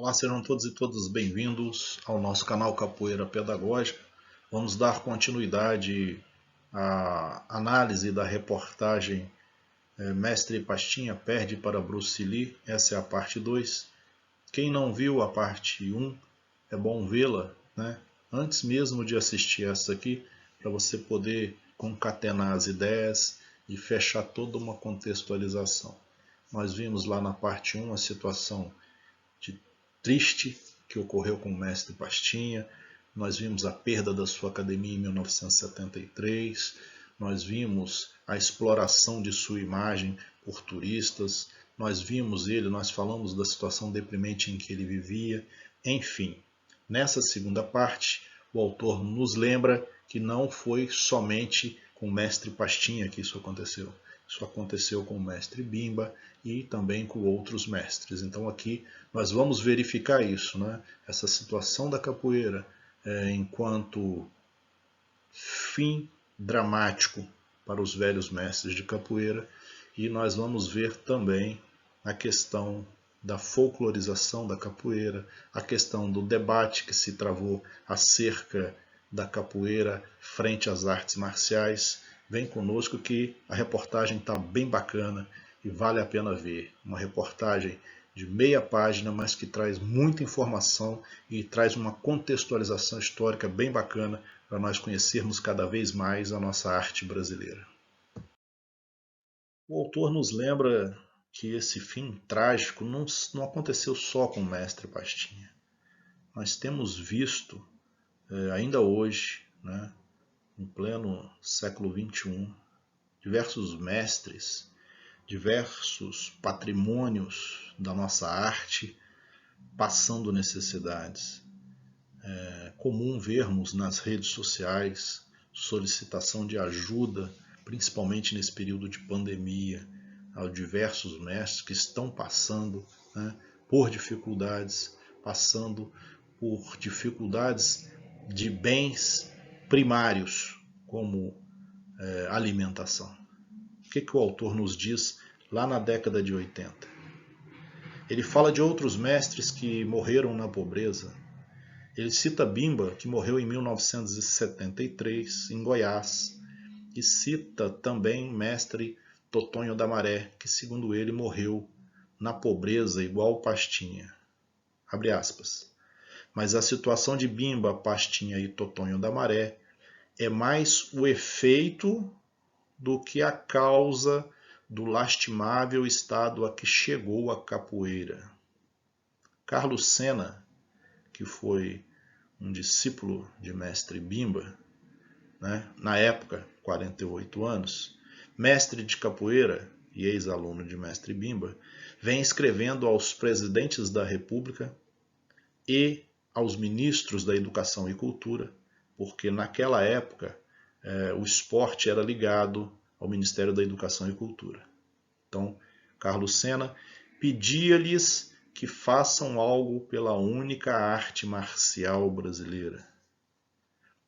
Olá, sejam todos e todas bem-vindos ao nosso canal Capoeira Pedagógica. Vamos dar continuidade à análise da reportagem Mestre Pastinha perde para Bruce Lee. Essa é a parte 2. Quem não viu a parte 1, é bom vê-la, né? Antes mesmo de assistir essa aqui, para você poder concatenar as ideias e fechar toda uma contextualização. Nós vimos lá na parte 1 a situação triste que ocorreu com o mestre Pastinha. Nós vimos a perda da sua academia em 1973, nós vimos a exploração de sua imagem por turistas, nós falamos da situação deprimente em que ele vivia, enfim. Nessa segunda parte, o autor nos lembra que não foi somente com o mestre Pastinha que isso aconteceu. Isso aconteceu com o mestre Bimba e também com outros mestres. Então aqui nós vamos verificar isso, né? Essa situação da capoeira enquanto fim dramático para os velhos mestres de capoeira, e nós vamos ver também a questão da folclorização da capoeira, a questão do debate que se travou acerca da capoeira frente às artes marciais. Vem conosco que a reportagem está bem bacana e vale a pena ver. Uma reportagem de meia página, mas que traz muita informação e traz uma contextualização histórica bem bacana para nós conhecermos cada vez mais a nossa arte brasileira. O autor nos lembra que esse fim trágico não aconteceu só com o mestre Pastinha. Nós temos visto, ainda hoje, né, em pleno século XXI, diversos mestres, diversos patrimônios da nossa arte passando necessidades. É comum vermos nas redes sociais solicitação de ajuda, principalmente nesse período de pandemia, a diversos mestres que estão passando, né, por dificuldades, passando por dificuldades de bens primários, como alimentação. O que o autor nos diz lá na década de 80? Ele fala de outros mestres que morreram na pobreza. Ele cita Bimba, que morreu em 1973, em Goiás, e cita também mestre Totonho da Maré, que segundo ele morreu na pobreza igual Pastinha. Abre aspas. Mas a situação de Bimba, Pastinha e Totonho da Maré é mais o efeito do que a causa do lastimável estado a que chegou a capoeira. Carlos Sena, que foi um discípulo de mestre Bimba, né, na época, 48 anos, mestre de capoeira e ex-aluno de mestre Bimba, vem escrevendo aos presidentes da República e aos ministros da Educação e Cultura, porque naquela época o esporte era ligado ao Ministério da Educação e Cultura. Então, Carlos Sena pedia-lhes que façam algo pela única arte marcial brasileira.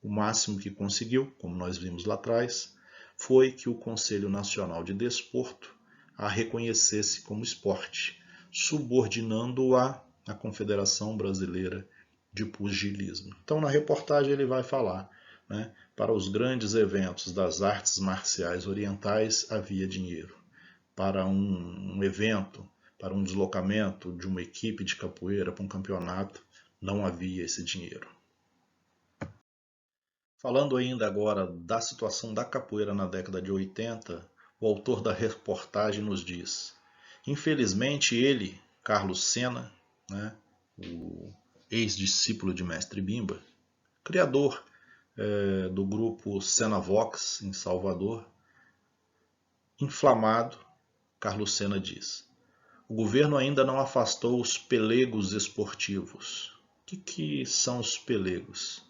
O máximo que conseguiu, como nós vimos lá atrás, foi que o Conselho Nacional de Desporto a reconhecesse como esporte, subordinando-a à Confederação Brasileira de Pugilismo. Então, na reportagem ele vai falar, né, para os grandes eventos das artes marciais orientais havia dinheiro. Para um evento, para um deslocamento de uma equipe de capoeira para um campeonato, não havia esse dinheiro. Falando ainda agora da situação da capoeira na década de 80, o autor da reportagem nos diz: infelizmente ele, Carlos Sena, né, o ex-discípulo de mestre Bimba, criador do grupo Senavox em Salvador, inflamado, Carlos Sena diz: o governo ainda não afastou os pelegos esportivos. O que são os pelegos?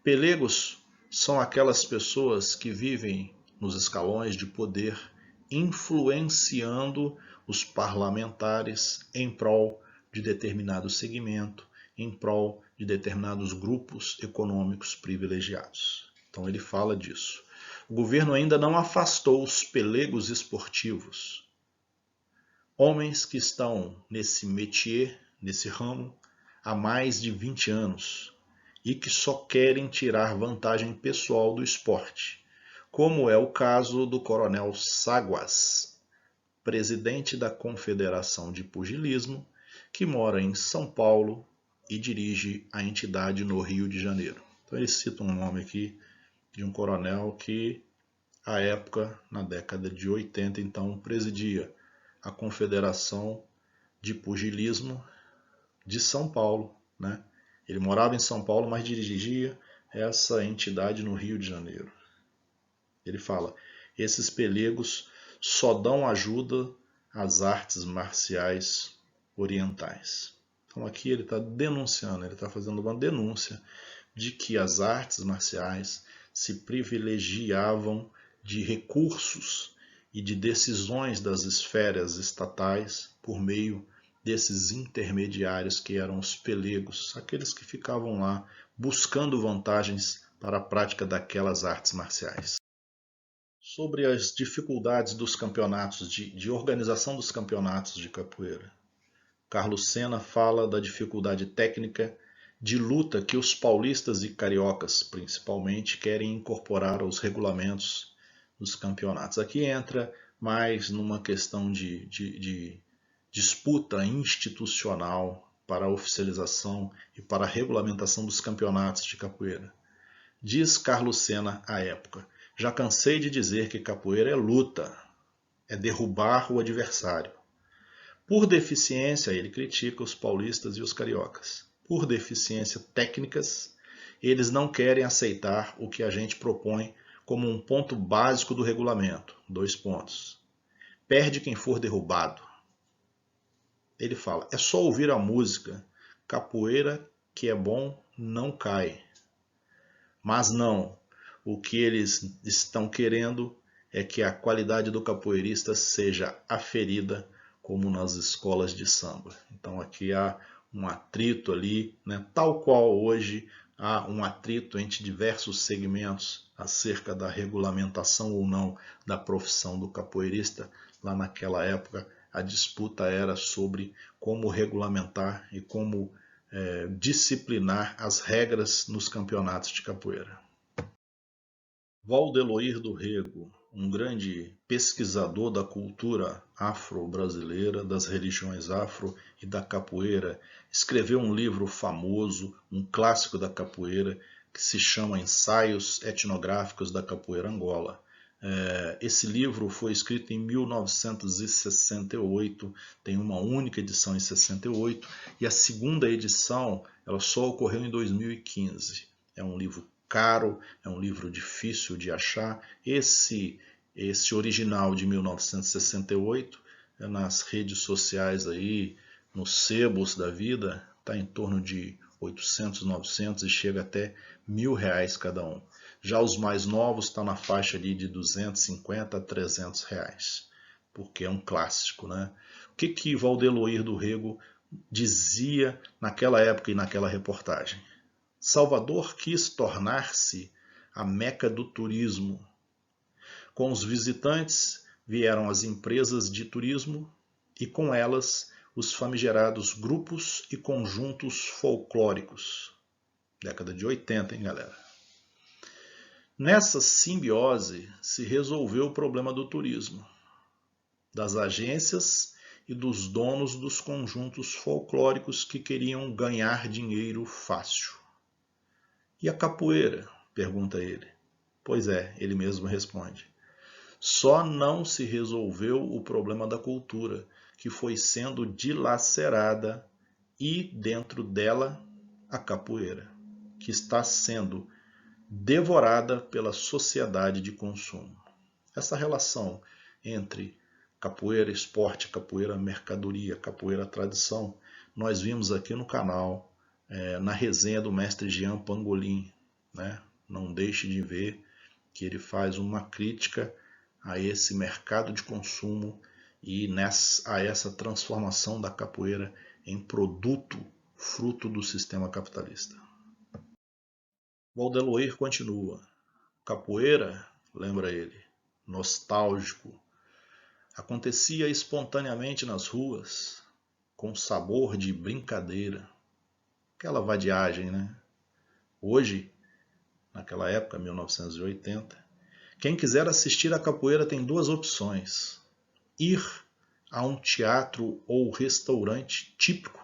Pelegos são aquelas pessoas que vivem nos escalões de poder, influenciando os parlamentares em prol de determinado segmento, em prol de determinados grupos econômicos privilegiados. Então ele fala disso. O governo ainda não afastou os pelegos esportivos. Homens que estão nesse métier, nesse ramo há mais de 20 anos e que só querem tirar vantagem pessoal do esporte, como é o caso do Coronel Saguas, presidente da Confederação de Pugilismo, que mora em São Paulo e dirige a entidade no Rio de Janeiro. Então ele cita um nome aqui de um coronel que, à época, na década de 80, então, presidia a Confederação de Pugilismo de São Paulo, né? Ele morava em São Paulo, mas dirigia essa entidade no Rio de Janeiro. Ele fala: esses pelegos só dão ajuda às artes marciais orientais. Então aqui ele está denunciando, ele está fazendo uma denúncia de que as artes marciais se privilegiavam de recursos e de decisões das esferas estatais por meio desses intermediários que eram os pelegos, aqueles que ficavam lá buscando vantagens para a prática daquelas artes marciais. Sobre as dificuldades dos campeonatos, de organização dos campeonatos de capoeira, Carlos Sena fala da dificuldade técnica de luta que os paulistas e cariocas, principalmente, querem incorporar aos regulamentos dos campeonatos. Aqui entra mais numa questão de disputa institucional para a oficialização e para a regulamentação dos campeonatos de capoeira. Diz Carlos Sena à época: já cansei de dizer que capoeira é luta, é derrubar o adversário. Por deficiência, ele critica os paulistas e os cariocas. Por deficiência técnicas, eles não querem aceitar o que a gente propõe como um ponto básico do regulamento. 2 pontos. Perde quem for derrubado. Ele fala: é só ouvir a música. Capoeira que é bom não cai. Mas não. O que eles estão querendo é que a qualidade do capoeirista seja aferida como nas escolas de samba. Então aqui há um atrito ali, né? Tal qual hoje há um atrito entre diversos segmentos acerca da regulamentação ou não da profissão do capoeirista. Lá naquela época a disputa era sobre como regulamentar e como disciplinar as regras nos campeonatos de capoeira. Valdeloir do Rego, um grande pesquisador da cultura afro-brasileira, das religiões afro e da capoeira, escreveu um livro famoso, um clássico da capoeira, que se chama Ensaios Etnográficos da Capoeira Angola. Esse livro foi escrito em 1968, tem uma única edição em 68, e a segunda edição ela só ocorreu em 2015. É um livro caro, é um livro difícil de achar. Esse original de 1968, nas redes sociais aí, nos sebos da vida, está em torno de 800, 900 e chega até R$1.000 cada um. Já os mais novos estão na faixa ali de 250 a R$300, porque é um clássico, né? O que Valdeloir do Rego dizia naquela época e naquela reportagem? Salvador quis tornar-se a meca do turismo. Com os visitantes vieram as empresas de turismo e com elas os famigerados grupos e conjuntos folclóricos. Década de 80, hein, galera? Nessa simbiose se resolveu o problema do turismo, das agências e dos donos dos conjuntos folclóricos que queriam ganhar dinheiro fácil. E a capoeira? Pergunta ele. Pois é, ele mesmo responde. Só não se resolveu o problema da cultura, que foi sendo dilacerada, e dentro dela a capoeira, que está sendo devorada pela sociedade de consumo. Essa relação entre capoeira esporte, capoeira mercadoria, capoeira tradição, nós vimos aqui no canal, na resenha do mestre Jean Pangolin, né? Não deixe de ver que ele faz uma crítica a esse mercado de consumo e a essa transformação da capoeira em produto fruto do sistema capitalista. Valdeloir continua. Capoeira, lembra ele, nostálgico, acontecia espontaneamente nas ruas, com sabor de brincadeira. Aquela vadiagem, né? Hoje, naquela época, 1980, quem quiser assistir a capoeira tem duas opções: ir a um teatro ou restaurante típico,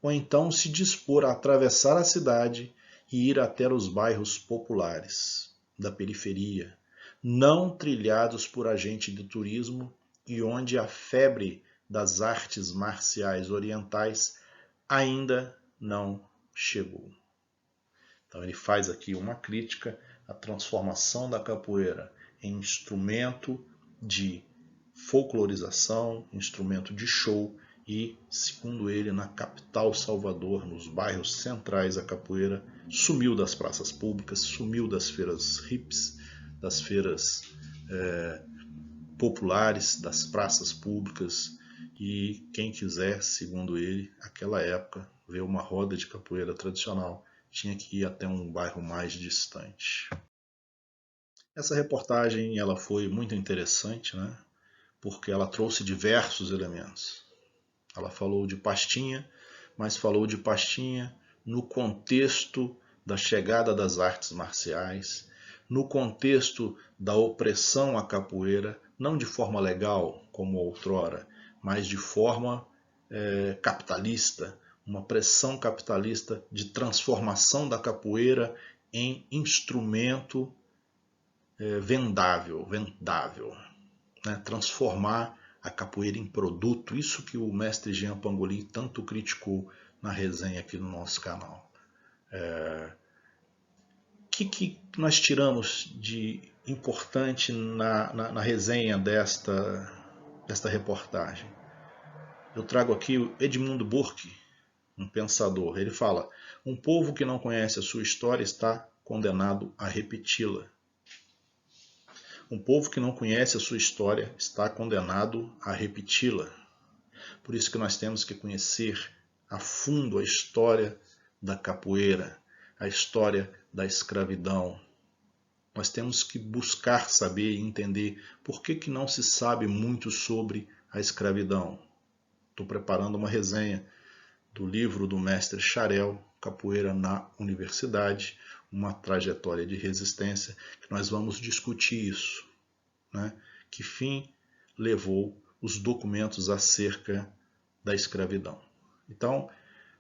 ou então se dispor a atravessar a cidade e ir até os bairros populares da periferia, não trilhados por agente de turismo e onde a febre das artes marciais orientais ainda não chegou. Então ele faz aqui uma crítica à transformação da capoeira em instrumento de folclorização, instrumento de show e, segundo ele, na capital Salvador, nos bairros centrais, a capoeira sumiu das praças públicas, sumiu das feiras hips, das feiras populares, das praças públicas, e quem quiser, segundo ele, aquela época, ver uma roda de capoeira tradicional, tinha que ir até um bairro mais distante. Essa reportagem ela foi muito interessante, né? Porque ela trouxe diversos elementos. Ela falou de pastinha, mas falou de pastinha no contexto da chegada das artes marciais, no contexto da opressão à capoeira, não de forma legal, como outrora, mas de forma capitalista, uma pressão capitalista de transformação da capoeira em instrumento vendável, né? Transformar a capoeira em produto, isso que o mestre Jean Pangolin tanto criticou na resenha aqui no nosso canal. O que nós tiramos de importante na resenha desta reportagem? Eu trago aqui o Edmund Burke, um pensador. Ele fala: um povo que não conhece a sua história está condenado a repeti-la. Um povo que não conhece a sua história está condenado a repeti-la. Por isso que nós temos que conhecer a fundo a história da capoeira, a história da escravidão. Nós temos que buscar saber e entender por que não se sabe muito sobre a escravidão. Estou preparando uma resenha do livro do mestre Charel, Capoeira na Universidade, uma trajetória de resistência, que nós vamos discutir isso, né? Que fim levou os documentos acerca da escravidão. Então,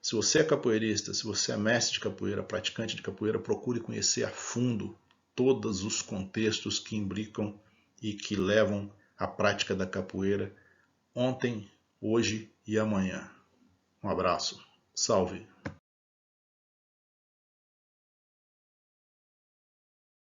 se você é capoeirista, se você é mestre de capoeira, praticante de capoeira, procure conhecer a fundo todos os contextos que imbricam e que levam à prática da capoeira ontem, hoje e amanhã. Um abraço. Salve!